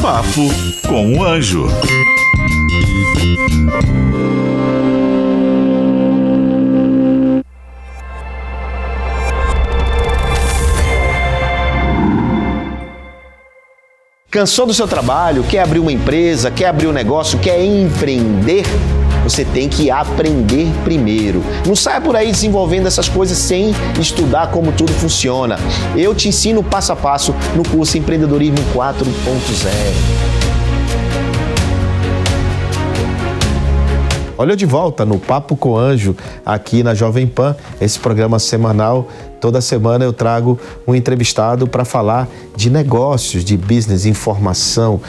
Papo com o Anjo. Cansou do seu trabalho? Quer abrir uma empresa? Quer abrir um negócio? Quer empreender? Você tem que aprender primeiro. Não saia por aí desenvolvendo essas coisas sem estudar como tudo funciona. Eu te ensino passo a passo no curso Empreendedorismo 4.0. Olha eu de volta no Papo com o Anjo, aqui na Jovem Pan, esse programa semanal. Toda semana eu trago um entrevistado para falar de negócios, de business, informação,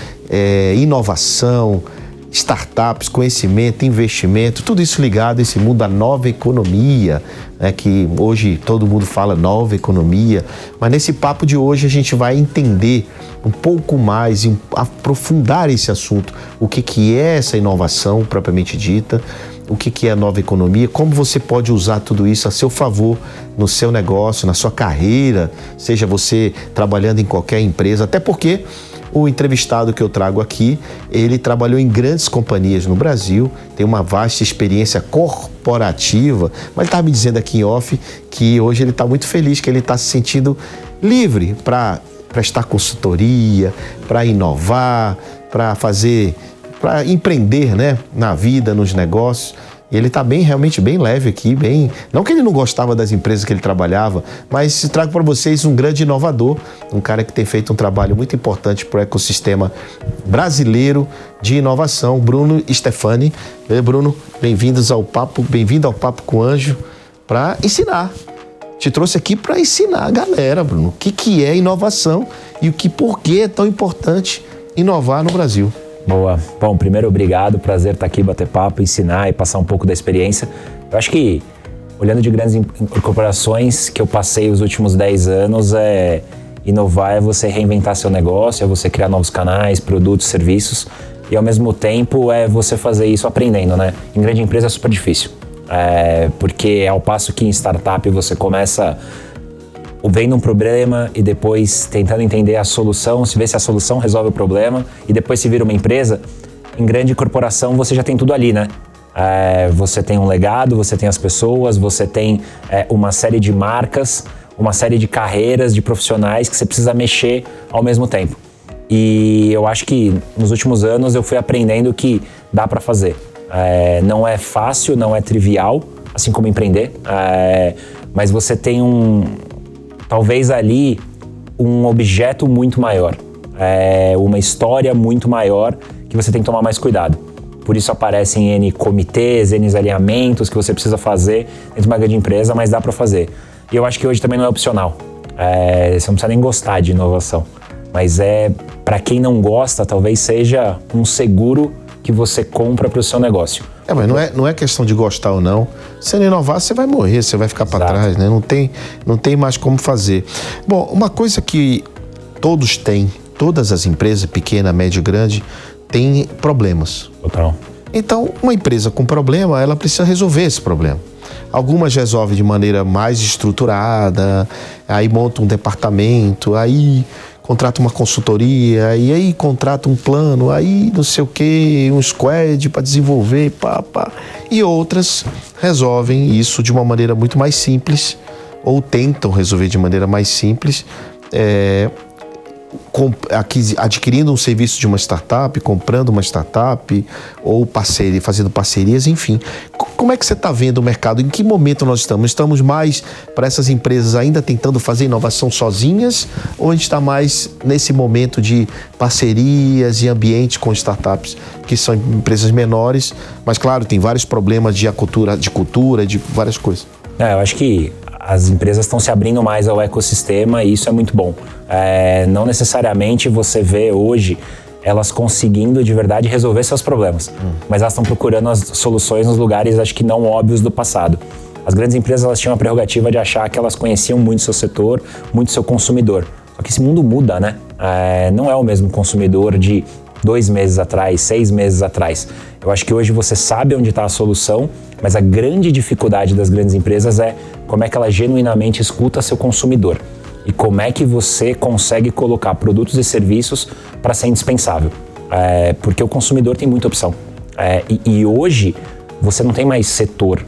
inovação, startups, conhecimento, investimento, tudo isso ligado a esse mundo da nova economia, né, que hoje todo mundo fala nova economia, mas nesse papo de hoje a gente vai entender um pouco mais e aprofundar esse assunto, o que é essa inovação propriamente dita, o que é a nova economia, como você pode usar tudo isso a seu favor no seu negócio, na sua carreira, seja você trabalhando em qualquer empresa, até porque o entrevistado que eu trago aqui, ele trabalhou em grandes companhias no Brasil, tem uma vasta experiência corporativa, mas ele estava me dizendo aqui em off que hoje ele está muito feliz, que ele está se sentindo livre para prestar consultoria, para inovar, para empreender, né, na vida, nos negócios. E ele está realmente bem leve aqui, não que ele não gostava das empresas que ele trabalhava, mas trago para vocês um grande inovador, um cara que tem feito um trabalho muito importante para o ecossistema brasileiro de inovação, Bruno Stefani. Bruno, bem-vindo ao Papo com o Anjo, para ensinar. Te trouxe aqui para ensinar a galera, Bruno, o que é inovação e por que é tão importante inovar no Brasil. Boa. Bom, primeiro, obrigado. Prazer estar aqui, bater papo, ensinar e passar um pouco da experiência. Eu acho que, olhando de grandes corporações que eu passei os últimos 10 anos, inovar é você reinventar seu negócio, é você criar novos canais, produtos, serviços e, ao mesmo tempo, é você fazer isso aprendendo, né? Em grande empresa é super difícil, porque ao passo que em startup você começa vendo um problema e depois tentando entender a solução, se vê se a solução resolve o problema e depois se vira uma empresa, em grande corporação você já tem tudo ali, né? Você tem um legado, você tem as pessoas, você tem uma série de marcas, uma série de carreiras, de profissionais que você precisa mexer ao mesmo tempo. E eu acho que nos últimos anos eu fui aprendendo que dá para fazer. Não é fácil, não é trivial, assim como empreender, mas você tem talvez ali um objeto muito maior, uma história muito maior que você tem que tomar mais cuidado. Por isso aparecem N comitês, N alinhamentos que você precisa fazer dentro de uma grande empresa, mas dá para fazer. E eu acho que hoje também não é opcional. Você não precisa nem gostar de inovação, mas para quem não gosta, talvez seja um seguro que você compra para o seu negócio. Mas não é questão de gostar ou não. Se não inovar, você vai morrer, você vai ficar para trás, né? Não tem mais como fazer. Bom, uma coisa que todos têm, todas as empresas, pequena, média e grande, têm problemas. Total. Então, uma empresa com problema, ela precisa resolver esse problema. Algumas resolvem de maneira mais estruturada, aí monta um departamento, aí contrata uma consultoria, e aí contrata um plano, aí não sei o que, um squad para desenvolver, E outras resolvem isso de uma maneira muito mais simples, ou tentam resolver de maneira mais simples, adquirindo um serviço de uma startup, comprando uma startup, ou fazendo parcerias, enfim. Como é que você está vendo o mercado? Em que momento nós estamos? Estamos mais para essas empresas ainda tentando fazer inovação sozinhas, ou a gente está mais nesse momento de parcerias e ambientes com startups, que são empresas menores, mas claro, tem vários problemas de cultura, de várias coisas. Eu acho que as empresas estão se abrindo mais ao ecossistema e isso é muito bom. Não necessariamente você vê hoje elas conseguindo de verdade resolver seus problemas, mas elas estão procurando as soluções nos lugares, acho que não óbvios do passado. As grandes empresas, elas tinham a prerrogativa de achar que elas conheciam muito seu setor, muito seu consumidor. Só que esse mundo muda, né? Não é o mesmo consumidor de 2 meses atrás, 6 meses atrás. Eu acho que hoje você sabe onde está a solução, mas a grande dificuldade das grandes empresas é como é que ela genuinamente escuta seu consumidor. e como é que você consegue colocar produtos e serviços para ser indispensável. Porque o consumidor tem muita opção. E hoje você não tem mais setor.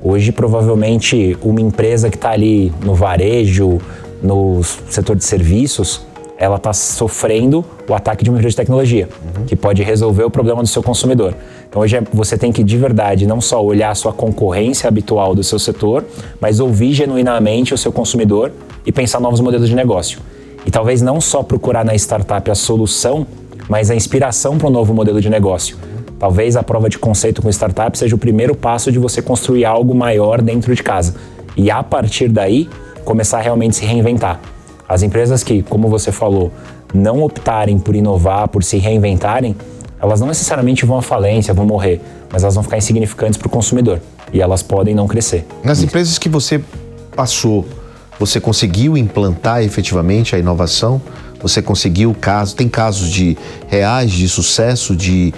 Hoje provavelmente uma empresa que está ali no varejo, no setor de serviços, ela está sofrendo o ataque de uma empresa de tecnologia, que pode resolver o problema do seu consumidor. Então hoje você tem que de verdade não só olhar a sua concorrência habitual do seu setor, mas ouvir genuinamente o seu consumidor e pensar novos modelos de negócio. E talvez não só procurar na startup a solução, mas a inspiração para um novo modelo de negócio. Talvez a prova de conceito com startup seja o primeiro passo de você construir algo maior dentro de casa. E a partir daí, começar a realmente se reinventar. As empresas que, como você falou, não optarem por inovar, por se reinventarem, elas não necessariamente vão à falência, vão morrer, mas elas vão ficar insignificantes para o consumidor. E elas podem não crescer. Nas empresas que você passou, você conseguiu implantar efetivamente a inovação? Você conseguiu tem casos reais de sucesso, de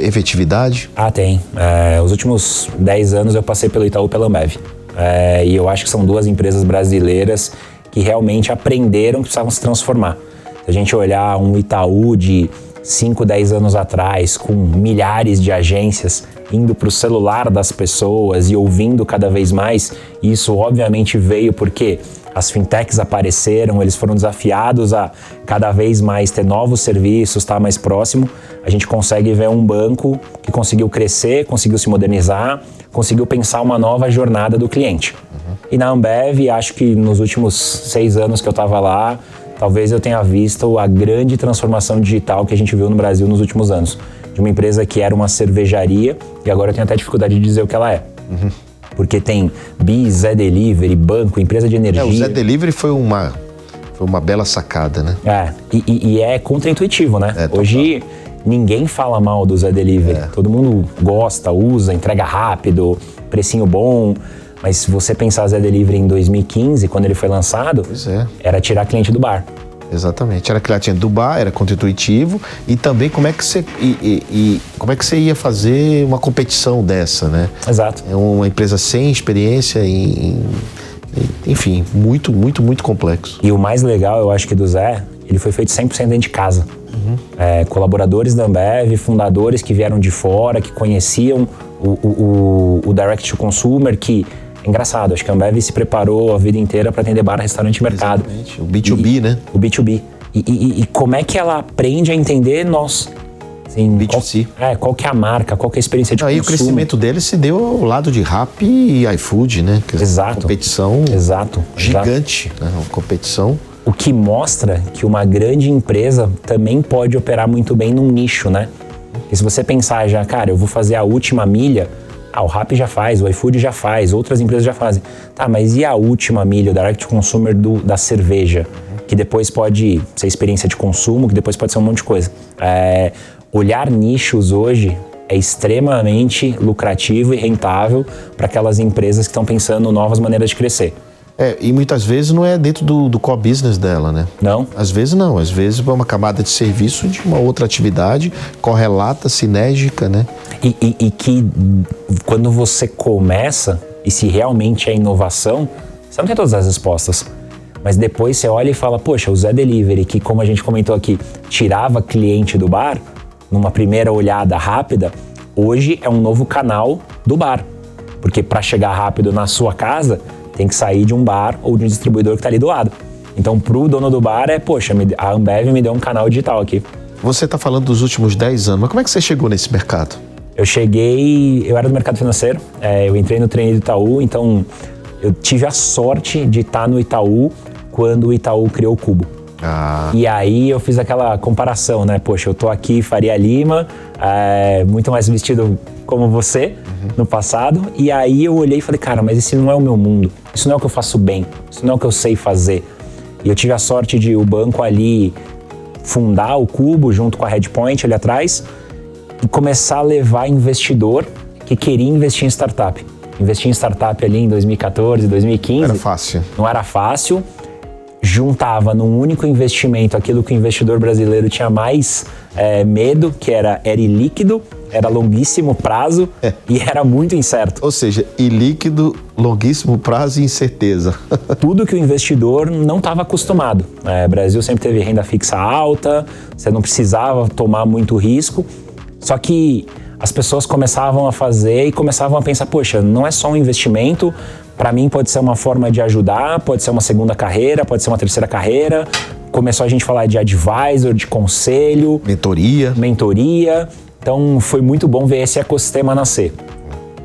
efetividade? Tem. Os últimos 10 anos eu passei pelo Itaú e pela Ambev. E eu acho que são duas empresas brasileiras que realmente aprenderam que precisavam se transformar. Se a gente olhar um Itaú de 5, 10 anos atrás, com milhares de agências indo para o celular das pessoas e ouvindo cada vez mais, isso obviamente veio porque as fintechs apareceram, eles foram desafiados a cada vez mais ter novos serviços, estar mais próximo. A gente consegue ver um banco que conseguiu crescer, conseguiu se modernizar, conseguiu pensar uma nova jornada do cliente. E na Ambev, acho que nos últimos 6 anos que eu estava lá, talvez eu tenha visto a grande transformação digital que a gente viu no Brasil nos últimos anos. De uma empresa que era uma cervejaria, e agora eu tenho até dificuldade de dizer o que ela é. Porque tem BIS, Zé Delivery, banco, empresa de energia. O Zé Delivery foi uma bela sacada, né? E é contraintuitivo, né? Hoje ninguém fala mal do Zé Delivery. Todo mundo gosta, usa, entrega rápido, precinho bom. Mas se você pensar Zé Delivery em 2015, quando ele foi lançado, era tirar cliente do bar. Exatamente, era cliente do bar, era contraintuitivo, e também como é que você ia fazer uma competição dessa, né? Exato. É uma empresa sem experiência, enfim, muito complexo. E o mais legal, eu acho que do Zé, ele foi feito 100% dentro de casa. Colaboradores da Ambev, fundadores que vieram de fora, que conheciam o direct to consumer, que é engraçado, acho que a Ambev se preparou a vida inteira para atender bar, restaurante e mercado. Exatamente. O B2B, né? O B2B. E como é que ela aprende a entender nós? Assim, B2C. Qual que é a marca, qual que é a experiência de consumo. O crescimento dele se deu ao lado de Rappi e iFood, né? Exato. Competição gigante, né? Uma competição. O que mostra que uma grande empresa também pode operar muito bem num nicho, né? E se você pensar já, cara, eu vou fazer a última milha, o Rappi já faz, o iFood já faz, outras empresas já fazem. Tá, mas e a última milha, o direct consumer da cerveja? Que depois pode ser experiência de consumo, que depois pode ser um monte de coisa. Olhar nichos hoje é extremamente lucrativo e rentável para aquelas empresas que estão pensando novas maneiras de crescer. E muitas vezes não é dentro do core business dela, né? Não? Às vezes não, às vezes é uma camada de serviço de uma outra atividade correlata, sinérgica, né? E que quando você começa, e se realmente é inovação, você não tem todas as respostas. Mas depois você olha e fala, poxa, o Zé Delivery, que como a gente comentou aqui, tirava cliente do bar, numa primeira olhada rápida, hoje é um novo canal do bar. Porque para chegar rápido na sua casa, tem que sair de um bar ou de um distribuidor que está ali do lado. Então, pro dono do bar poxa, a Ambev me deu um canal digital aqui. Você está falando dos últimos 10 anos, mas como é que você chegou nesse mercado? Eu era do mercado financeiro, eu entrei no trainee do Itaú, então eu tive a sorte de estar no Itaú quando o Itaú criou o Cubo. E aí eu fiz aquela comparação, né? Poxa, eu tô aqui, Faria Lima, muito mais vestido como você no passado, e aí eu olhei e falei, cara, mas esse não é o meu mundo, isso não é o que eu faço bem, isso não é o que eu sei fazer. E eu tive a sorte de o banco ali fundar o Cubo junto com a Redpoint ali atrás e começar a levar investidor que queria investir em startup. Investir em startup ali em 2014, 2015. Não era fácil. Não era fácil. Juntava num único investimento aquilo que o investidor brasileiro tinha mais medo, que era ilíquido, Era longuíssimo prazo e era muito incerto. Ou seja, ilíquido, longuíssimo prazo e incerteza. Tudo que o investidor não estava acostumado. O Brasil sempre teve renda fixa alta, você não precisava tomar muito risco, só que as pessoas começavam a fazer e começavam a pensar, poxa, não é só um investimento, para mim pode ser uma forma de ajudar, pode ser uma segunda carreira, pode ser uma terceira carreira. Começou a gente falar de advisor, de conselho, mentoria. Então foi muito bom ver esse ecossistema nascer.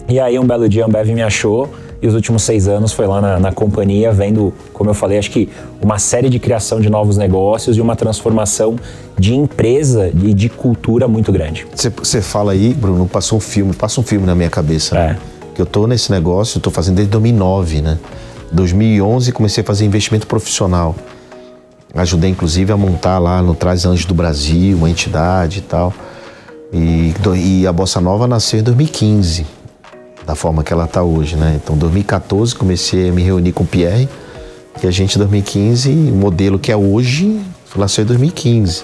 E aí um belo dia a Ambev me achou e os últimos 6 anos foi lá na companhia vendo, como eu falei, acho que uma série de criação de novos negócios e uma transformação de empresa e de cultura muito grande. Você fala aí, Bruno, passa um filme na minha cabeça. Né? Que eu tô nesse negócio, eu tô fazendo desde 2009, né? 2011 comecei a fazer investimento profissional. Ajudei inclusive a montar lá no Traz Anjos do Brasil, uma entidade e tal. E a Bossa Nova nasceu em 2015, da forma que ela está hoje, né? Então, em 2014, comecei a me reunir com o Pierre, e a gente, em 2015, o modelo que é hoje, nasceu em 2015.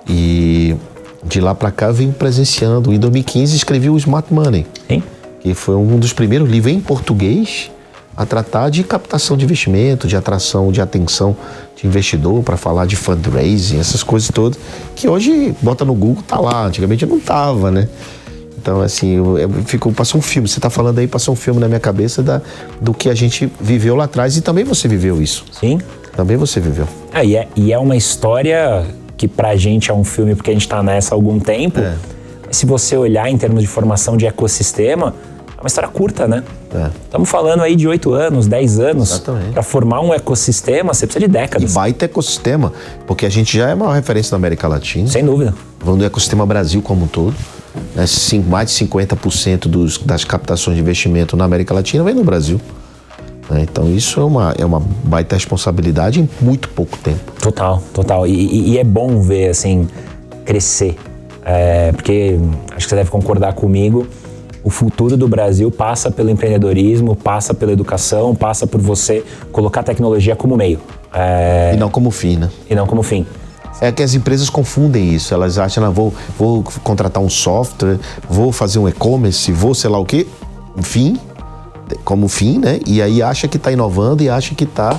E de lá para cá, eu venho presenciando. Em 2015, escrevi o Smart Money, que foi um dos primeiros livros em português a tratar de captação de investimento, de atração, de atenção de investidor, para falar de fundraising, essas coisas todas, que hoje, bota no Google, tá lá. Antigamente não tava, né? Então, assim, passou um filme. Você tá falando aí, passou um filme na minha cabeça do que a gente viveu lá atrás, e também você viveu isso. Sim. Também você viveu. E é uma história que pra gente é um filme porque a gente tá nessa há algum tempo. Se você olhar em termos de formação de ecossistema, é uma história curta, né? Estamos falando aí de 8 anos, 10 anos. Para formar um ecossistema, você precisa de décadas. E baita ecossistema, porque a gente já é uma referência na América Latina. Sem dúvida. Falando do ecossistema Brasil como um todo, né? Mais de 50% das captações de investimento na América Latina vem no Brasil. Né? Então isso é uma baita responsabilidade em muito pouco tempo. Total. E é bom ver, assim, crescer. Porque acho que você deve concordar comigo. O futuro do Brasil passa pelo empreendedorismo, passa pela educação, passa por você colocar a tecnologia como meio. E não como fim, né? E não como fim. É que as empresas confundem isso. Elas acham, vou contratar um software, vou fazer um e-commerce, vou sei lá o quê. Fim, como fim, né? E aí acha que está inovando e acha que está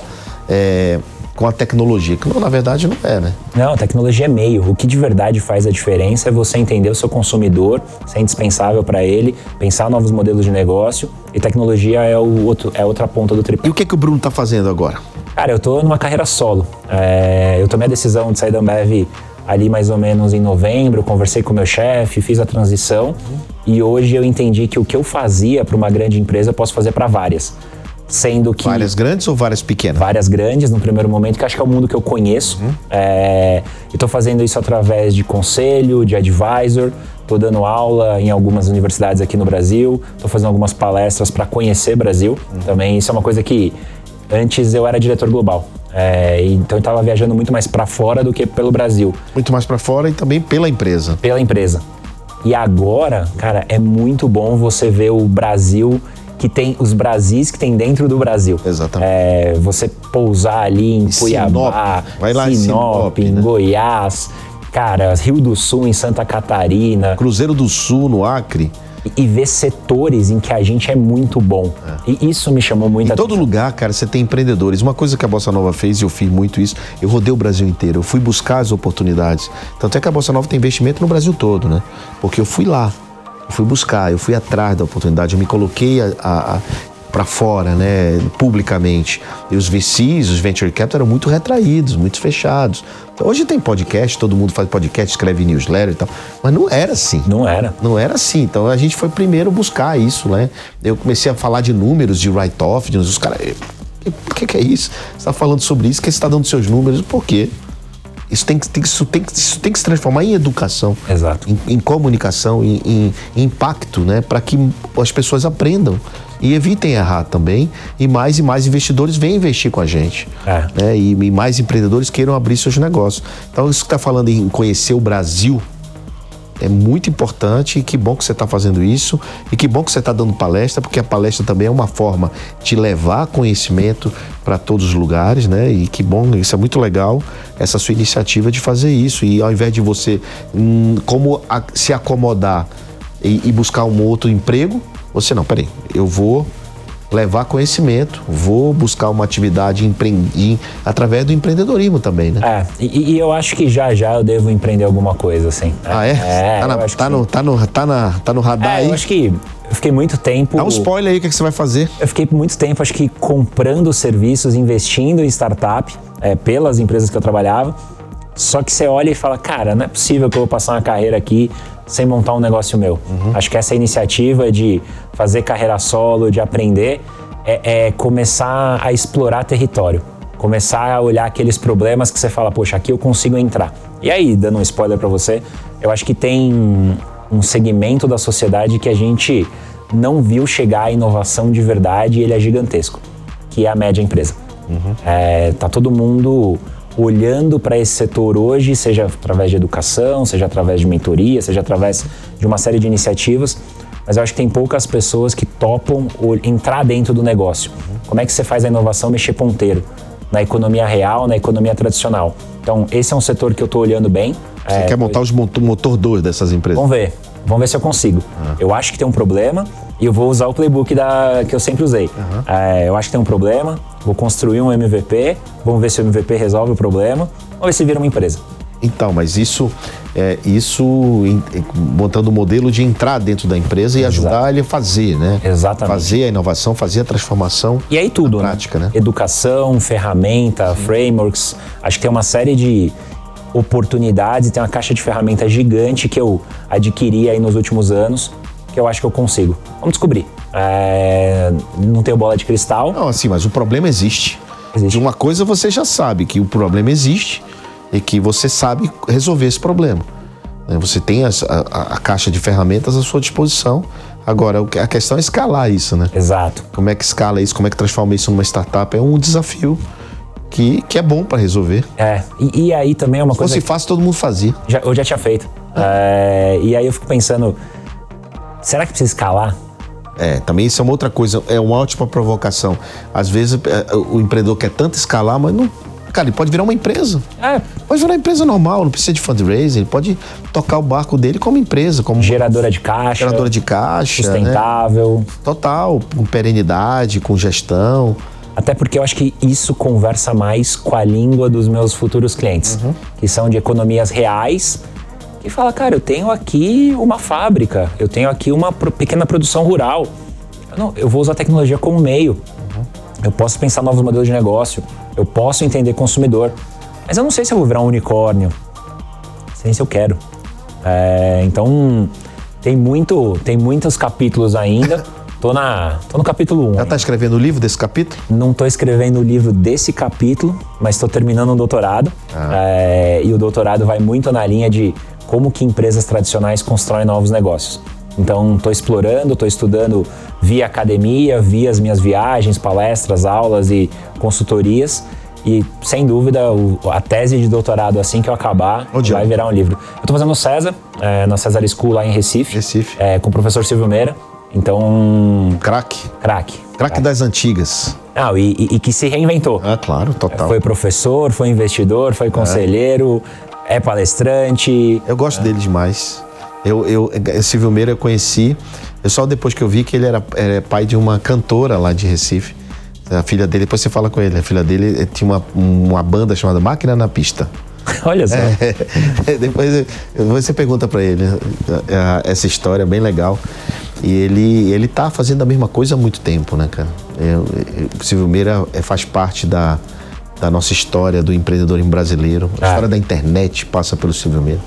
com a tecnologia, que não, na verdade não é, né? Não, a tecnologia é meio. O que de verdade faz a diferença é você entender o seu consumidor, ser indispensável para ele, pensar novos modelos de negócio, e tecnologia é outra ponta do tripé. E o que o Bruno está fazendo agora? Cara, eu tô numa carreira solo. Eu tomei a decisão de sair da Ambev ali mais ou menos em novembro, conversei com o meu chefe, fiz a transição, e hoje eu entendi que o que eu fazia para uma grande empresa eu posso fazer para várias. Sendo que... Várias grandes ou várias pequenas? Várias grandes, no primeiro momento, que acho que é o mundo que eu conheço. Eu tô fazendo isso através de conselho, de advisor, tô dando aula em algumas universidades aqui no Brasil, tô fazendo algumas palestras para conhecer Brasil. Também isso é uma coisa que antes eu era diretor global. Então eu tava viajando muito mais para fora do que pelo Brasil. Muito mais para fora e também pela empresa. Pela empresa. E agora, cara, é muito bom você ver o Brasil, que tem os Brasis que tem dentro do Brasil. Exatamente. Você pousar ali em Cuiabá, Sinop, em Goiás, cara, Rio do Sul, em Santa Catarina. Cruzeiro do Sul, no Acre. E ver setores em que a gente é muito bom. E isso me chamou muito a atenção. Em todo lugar, cara, você tem empreendedores. Uma coisa que a Bossa Nova fez, e eu fiz muito isso, eu rodei o Brasil inteiro, eu fui buscar as oportunidades. Tanto é que a Bossa Nova tem investimento no Brasil todo, né? Porque eu fui lá. Eu fui buscar, eu fui atrás da oportunidade, eu me coloquei para fora, né, publicamente. E os VCs, os Venture Capital, eram muito retraídos, muito fechados. Então, hoje tem podcast, todo mundo faz podcast, escreve newsletter e tal, mas não era assim. Não era assim. Então a gente foi primeiro buscar isso, né? Eu comecei a falar de números, de write-off, os caras, o que é isso? Você está falando sobre isso, que você está dando seus números, por quê? Isso tem que se transformar em educação. Exato. Em comunicação, em impacto, né? Para que as pessoas aprendam e evitem errar também. E mais investidores venham investir com a gente. Né? E mais empreendedores queiram abrir seus negócios. Então, isso que está falando em conhecer o Brasil é muito importante, e que bom que você está fazendo isso, e que bom que você está dando palestra, porque a palestra também é uma forma de levar conhecimento para todos os lugares, né? E que bom, isso é muito legal, essa sua iniciativa de fazer isso. E ao invés de você se acomodar e buscar um outro emprego, você não, peraí, eu vou levar conhecimento, vou buscar uma atividade através do empreendedorismo também, né? E eu acho que já eu devo empreender alguma coisa, assim. Tá no radar aí? Eu acho que eu fiquei muito tempo... Dá um spoiler aí, o que você vai fazer? Eu fiquei muito tempo, acho que comprando serviços, investindo em startup, pelas empresas que eu trabalhava. Só que você olha e fala, cara, não é possível que eu vou passar uma carreira aqui sem montar um negócio meu. Acho que essa iniciativa de fazer carreira solo, de aprender, é começar a explorar território. Começar a olhar aqueles problemas que você fala, poxa, aqui eu consigo entrar. E aí, dando um spoiler pra você, eu acho que tem um segmento da sociedade que a gente não viu chegar à inovação de verdade e ele é gigantesco, que é a média empresa. Tá todo mundo olhando para esse setor hoje, seja através de educação, seja através de mentoria, seja através de uma série de iniciativas, mas eu acho que tem poucas pessoas que topam entrar dentro do negócio. Como é que você faz a inovação mexer ponteiro? Na economia real, na economia tradicional. Então, esse é um setor que eu estou olhando bem. Você quer montar os motor 2 dessas empresas? Vamos ver se eu consigo. Eu acho que tem um problema e eu vou usar o playbook que eu sempre usei. Eu acho que tem um problema, vou construir um MVP, vamos ver se o MVP resolve o problema, vamos ver se vira uma empresa. Então, mas isso montando o modelo de entrar dentro da empresa e ajudar ele a fazer, né? Exatamente. Fazer a inovação, fazer a transformação. E aí tudo, prática, né? Educação, ferramenta, frameworks. Acho que tem uma série de oportunidades, tem uma caixa de ferramentas gigante que eu adquiri aí nos últimos anos, que eu acho que eu consigo. Vamos descobrir. Não tenho bola de cristal. Não, assim, mas o problema existe. De uma coisa você já sabe, que o problema existe e que você sabe resolver esse problema. Você tem a caixa de ferramentas à sua disposição. Agora, a questão é escalar isso, né? Exato. Como é que escala isso? Como é que transforma isso numa startup? É um desafio que é bom para resolver. E aí também é uma coisa... Se fosse fácil, todo mundo fazia. Eu já tinha feito. E aí eu fico pensando, será que precisa escalar? Também isso é uma outra coisa, é uma ótima provocação. Às vezes o empreendedor quer tanto escalar, mas não... Cara, ele pode virar uma empresa. Pode virar uma empresa normal, não precisa de fundraising. Ele pode tocar o barco dele como empresa. Como geradora de caixa. Sustentável. Né? Total, com perenidade, com gestão. Até porque eu acho que isso conversa mais com a língua dos meus futuros clientes. Que são de economias reais. Que fala, cara, eu tenho aqui uma fábrica. Eu tenho aqui uma pequena produção rural. Eu vou usar a tecnologia como meio. Eu posso pensar novos modelos de negócio. Eu posso entender consumidor, mas eu não sei se eu vou virar um unicórnio. Não sei se eu quero. Então, tem muitos capítulos ainda. Tô no capítulo 1. Já tá escrevendo o livro desse capítulo? Não tô escrevendo o livro desse capítulo, mas tô terminando um doutorado. E o doutorado vai muito na linha de como que empresas tradicionais constroem novos negócios. Então, estou explorando, estou estudando via academia, via as minhas viagens, palestras, aulas e consultorias. E, sem dúvida, a tese de doutorado, assim que eu acabar, vai virar um livro. Eu estou fazendo no César, na César School, lá em Recife. Com o professor Silvio Meira. Então... Craque das antigas. E que se reinventou. Claro, total. Foi professor, foi investidor, foi conselheiro, é palestrante. Eu gosto dele demais. Silvio Meira eu conheci, só depois que eu vi que ele era pai de uma cantora lá de Recife. A filha dele, depois você fala com ele, a filha dele tinha uma banda chamada Máquina na Pista. Olha só. Depois você pergunta pra ele essa história bem legal. E ele tá fazendo a mesma coisa há muito tempo, né, cara? O Silvio Meira faz parte da nossa história do empreendedorismo brasileiro. A história da internet passa pelo Silvio Meira.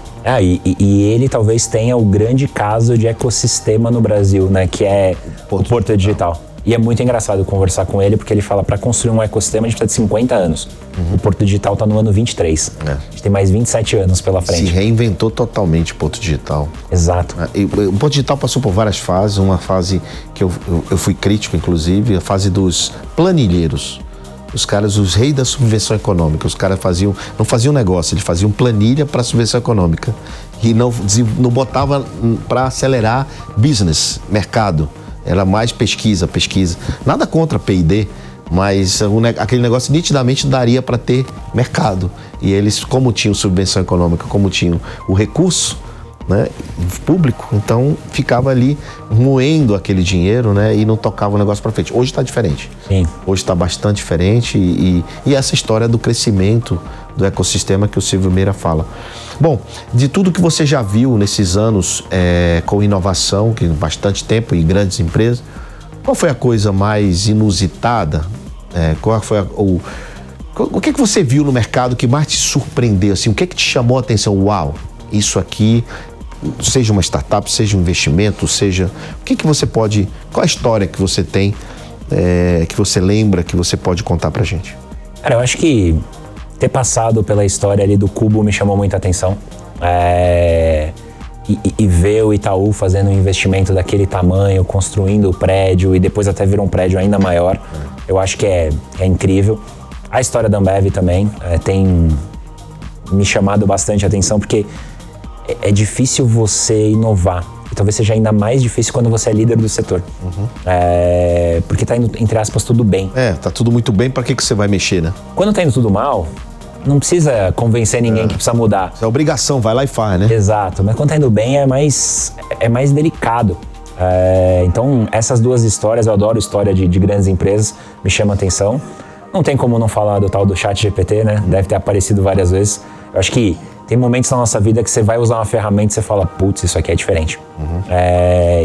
E ele talvez tenha o grande caso de ecossistema no Brasil, né? Que é o Porto Digital. E é muito engraçado conversar com ele, porque ele fala, para construir um ecossistema a gente precisa de 50 anos. O Porto Digital está no ano 23. A gente tem mais 27 anos pela frente. Se reinventou totalmente o Porto Digital. Exato. O Porto Digital passou por várias fases. Uma fase que eu fui crítico, inclusive, a fase dos planilheiros. Os caras, os reis da subversão econômica. Os caras não faziam negócio, eles faziam planilha para subversão econômica. E não botava para acelerar business, mercado. Era mais pesquisa. Nada contra P&D, mas aquele negócio nitidamente daria para ter mercado. E eles, como tinham subvenção econômica, como tinham o recurso, né, público, então ficava ali moendo aquele dinheiro, né, e não tocava o negócio para frente. Hoje está diferente. Sim. Hoje está bastante diferente e essa história do crescimento do ecossistema que o Silvio Meira fala. Bom, de tudo que você já viu nesses anos com inovação, que bastante tempo e grandes empresas, qual foi a coisa mais inusitada? Qual foi o que você viu no mercado que mais te surpreendeu? Assim, o que te chamou a atenção? Uau, isso aqui, seja uma startup, seja um investimento, seja... O que você pode... Qual a história que você tem, que você lembra, que você pode contar pra gente? Cara, eu acho que ter passado pela história ali do Cubo me chamou muita atenção. E ver o Itaú fazendo um investimento daquele tamanho, construindo o prédio e depois até virou um prédio ainda maior, eu acho que é incrível. A história da Ambev também tem me chamado bastante a atenção, porque é difícil você inovar. E talvez seja ainda mais difícil quando você é líder do setor. Porque tá indo, entre aspas, tudo bem. Tá tudo muito bem, pra que você vai mexer, né? Quando tá indo tudo mal, não precisa convencer ninguém que precisa mudar. É obrigação, vai lá e faz, né? Exato, mas quando tá indo bem é mais delicado. Então, essas duas histórias, eu adoro história de grandes empresas, me chama a atenção. Não tem como não falar do tal do ChatGPT, né? Deve ter aparecido várias vezes. Eu acho que tem momentos na nossa vida que você vai usar uma ferramenta e você fala, putz, isso aqui é diferente.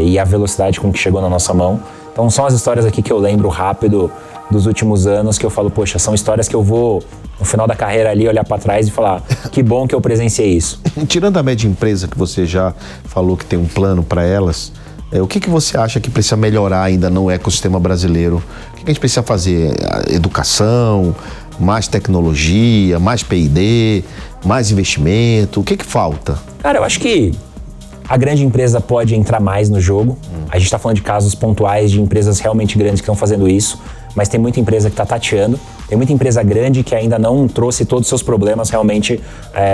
E a velocidade com que chegou na nossa mão. Então, são as histórias aqui que eu lembro rápido dos últimos anos, que eu falo, poxa, são histórias que eu vou, no final da carreira ali, olhar para trás e falar, que bom que eu presenciei isso. Tirando a média empresa que você já falou que tem um plano para elas, o que você acha que precisa melhorar ainda no ecossistema brasileiro? O que a gente precisa fazer? Educação, mais tecnologia, mais P&D, mais investimento? O que falta? Cara, eu acho que a grande empresa pode entrar mais no jogo. A gente está falando de casos pontuais de empresas realmente grandes que estão fazendo isso, mas tem muita empresa que está tateando, tem muita empresa grande que ainda não trouxe todos os seus problemas realmente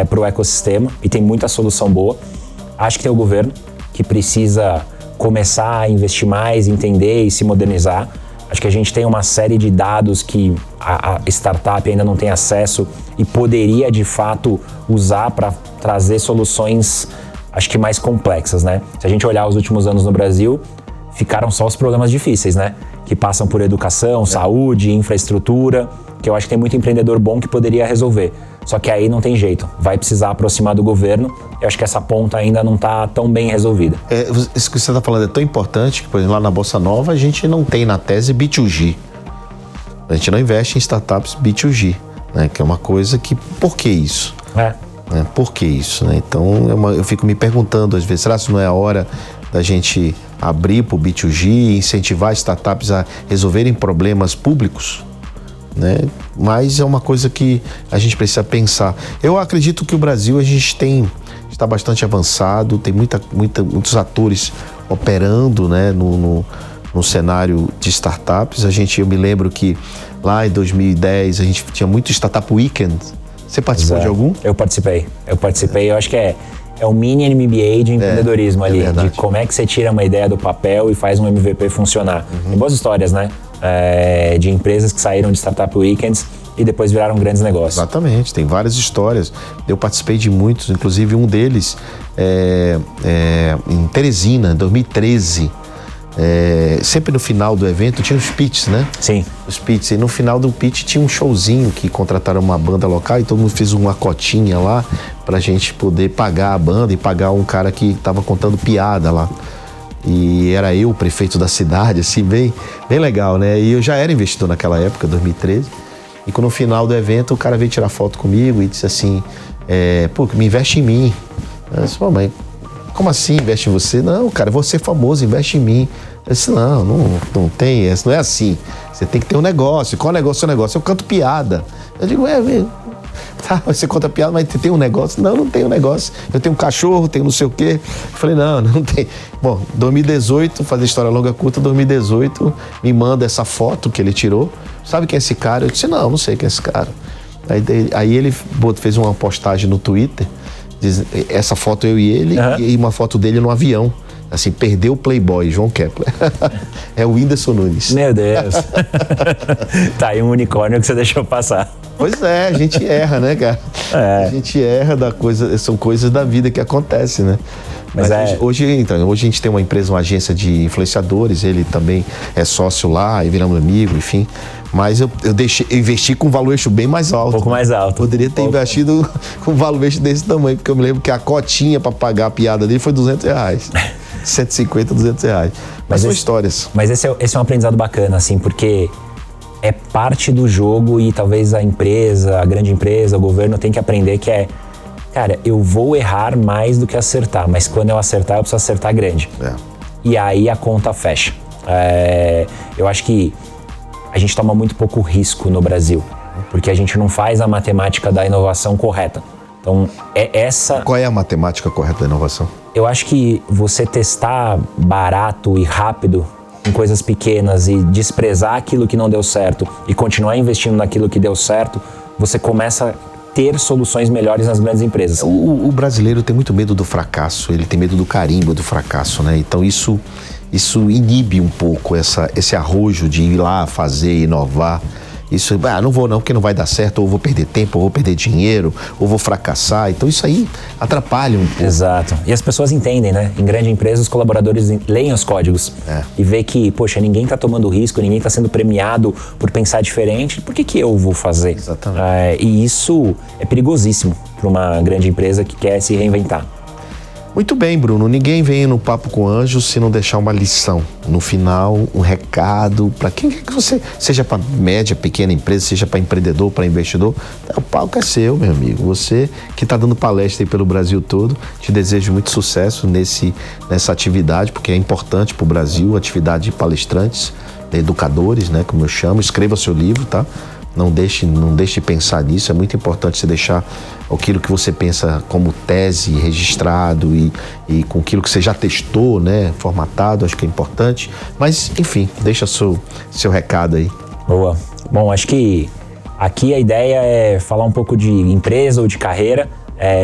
para o ecossistema e tem muita solução boa. Acho que tem o governo que precisa começar a investir mais, entender e se modernizar. Acho que a gente tem uma série de dados que a startup ainda não tem acesso e poderia, de fato, usar para trazer soluções, acho que mais complexas, né? Se a gente olhar os últimos anos no Brasil, ficaram só os problemas difíceis, né? Que passam por educação, saúde, infraestrutura, que eu acho que tem muito empreendedor bom que poderia resolver. Só que aí não tem jeito, vai precisar aproximar do governo. Eu acho que essa ponta ainda não está tão bem resolvida. Isso que você está falando é tão importante que, por exemplo, lá na Bolsa Nova a gente não tem na tese B2G. A gente não investe em startups B2G, né? Que é uma coisa que... Por que isso? Por que isso? Né? Então eu fico me perguntando às vezes, será que não é a hora da gente abrir para o B2G e incentivar startups a resolverem problemas públicos? Né? Mas é uma coisa que a gente precisa pensar. Eu acredito que o Brasil está bastante avançado, tem muitos atores operando, né, no cenário de startups. Eu me lembro que lá em 2010 a gente tinha muito Startup Weekend. Você participou de algum? Eu participei. Eu acho que é o mini MBA de empreendedorismo ali, de como é que você tira uma ideia do papel e faz um MVP funcionar. Tem boas histórias, né? De empresas que saíram de Startup Weekends e depois viraram grandes negócios. Exatamente, tem várias histórias. Eu participei de muitos, inclusive um deles em Teresina, em 2013. Sempre no final do evento tinha os pitches, né? Sim. Os pitches. E no final do pitch tinha um showzinho que contrataram uma banda local e todo mundo fez uma cotinha lá pra gente poder pagar a banda e pagar um cara que tava contando piada lá. E era eu, o prefeito da cidade, assim, bem legal, né? E eu já era investidor naquela época, 2013. E quando no final do evento o cara veio tirar foto comigo e disse assim, me investe em mim. Eu disse, mas como assim investe em você? Não, cara, você é famoso, investe em mim. Eu disse, não tem, não é assim. Você tem que ter um negócio. Qual negócio é o seu negócio? Eu canto piada. Eu digo, tá, você conta piada, mas tem um negócio? Não tenho negócio. Eu tenho um cachorro, tenho não sei o quê. Eu falei, não tem. Bom, 2018, fazer história longa curta, 2018, me manda essa foto que ele tirou. Sabe quem é esse cara? Eu disse, não sei quem é esse cara. Aí ele fez uma postagem no Twitter, essa foto eu e ele, e uma foto dele no avião. Assim, perdeu o Playboy, João Kepler. É o Whindersson Nunes. Meu Deus. Tá aí um unicórnio que você deixou passar. Pois é, a gente erra, né, cara? A gente erra são coisas da vida que acontecem, né? Mas hoje a gente tem uma empresa, uma agência de influenciadores, ele também é sócio lá, e viramos amigo, enfim. Mas eu investi com um valuation bem mais alto. Um pouco mais alto. Poderia ter investido com um valuation desse tamanho, porque eu me lembro que a cotinha para pagar a piada dele foi R$200. 150, R$200. Mas são histórias. Mas esse é um aprendizado bacana, assim, porque é parte do jogo e talvez a empresa, a grande empresa, o governo tem que aprender que cara, eu vou errar mais do que acertar, mas quando eu acertar, eu preciso acertar grande. E aí a conta fecha. Eu acho que a gente toma muito pouco risco no Brasil, porque a gente não faz a matemática da inovação correta. Então, Qual é a matemática correta da inovação? Eu acho que você testar barato e rápido em coisas pequenas e desprezar aquilo que não deu certo e continuar investindo naquilo que deu certo, você começa a ter soluções melhores nas grandes empresas. O brasileiro tem muito medo do fracasso, ele tem medo do carimbo do fracasso, né? Então isso inibe um pouco esse arrojo de ir lá fazer, inovar. Isso, não vou não, porque não vai dar certo, ou vou perder tempo, ou vou perder dinheiro, ou vou fracassar. Então isso aí atrapalha um pouco. Exato. E as pessoas entendem, né? Em grande empresa, os colaboradores leem os códigos e vê que, poxa, ninguém tá tomando risco, ninguém tá sendo premiado por pensar diferente. Por que eu vou fazer? Exatamente. E isso é perigosíssimo para uma grande empresa que quer se reinventar. Muito bem, Bruno. Ninguém vem no Papo com Anjo se não deixar uma lição. No final, um recado para quem quer que você... Seja para média, pequena empresa, seja para empreendedor, para investidor. O palco é seu, meu amigo. Você que está dando palestra aí pelo Brasil todo, te desejo muito sucesso nessa atividade, porque é importante para o Brasil, atividade de palestrantes, educadores, né, como eu chamo. Escreva seu livro, tá? Não deixe de pensar nisso, é muito importante você deixar aquilo que você pensa como tese registrado e com aquilo que você já testou, né, formatado, acho que é importante. Mas, enfim, deixa seu recado aí. Boa. Bom, acho que aqui a ideia é falar um pouco de empresa ou de carreira,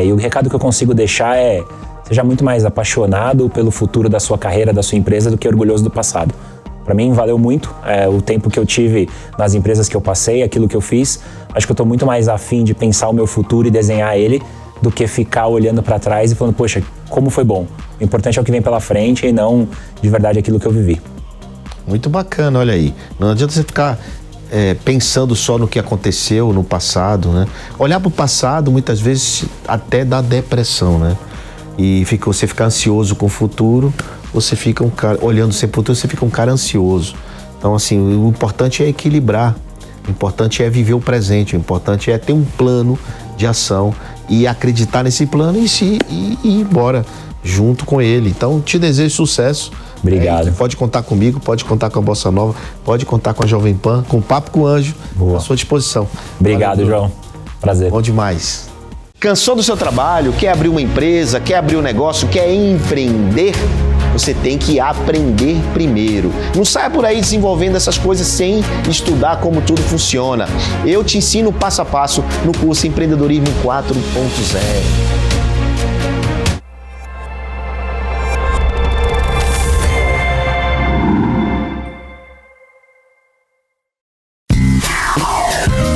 e o recado que eu consigo deixar é: seja muito mais apaixonado pelo futuro da sua carreira, da sua empresa, do que orgulhoso do passado. Para mim valeu muito o tempo que eu tive nas empresas que eu passei, aquilo que eu fiz. Acho que eu estou muito mais afim de pensar o meu futuro e desenhar ele do que ficar olhando para trás e falando, poxa, como foi bom. O importante é o que vem pela frente e não de verdade aquilo que eu vivi. Muito bacana, olha aí. Não adianta você ficar pensando só no que aconteceu no passado, né? Olhar para o passado muitas vezes até dá depressão, né? E você fica ansioso com o futuro, você fica um cara, olhando sempre para o futuro, você fica um cara ansioso. Então, assim, o importante é equilibrar, o importante é viver o presente, o importante é ter um plano de ação e acreditar nesse plano e ir embora junto com ele. Então, te desejo sucesso. Obrigado. Pode contar comigo, pode contar com a Bossa Nova, pode contar com a Jovem Pan, com o Papo com o Anjo, à sua disposição. Obrigado, valeu, João. Prazer. Bom demais. Cansou do seu trabalho? Quer abrir uma empresa? Quer abrir um negócio? Quer empreender? Você tem que aprender primeiro. Não saia por aí desenvolvendo essas coisas sem estudar como tudo funciona. Eu te ensino passo a passo no curso Empreendedorismo 4.0.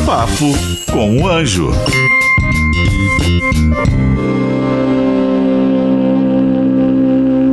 Papo com o Anjo.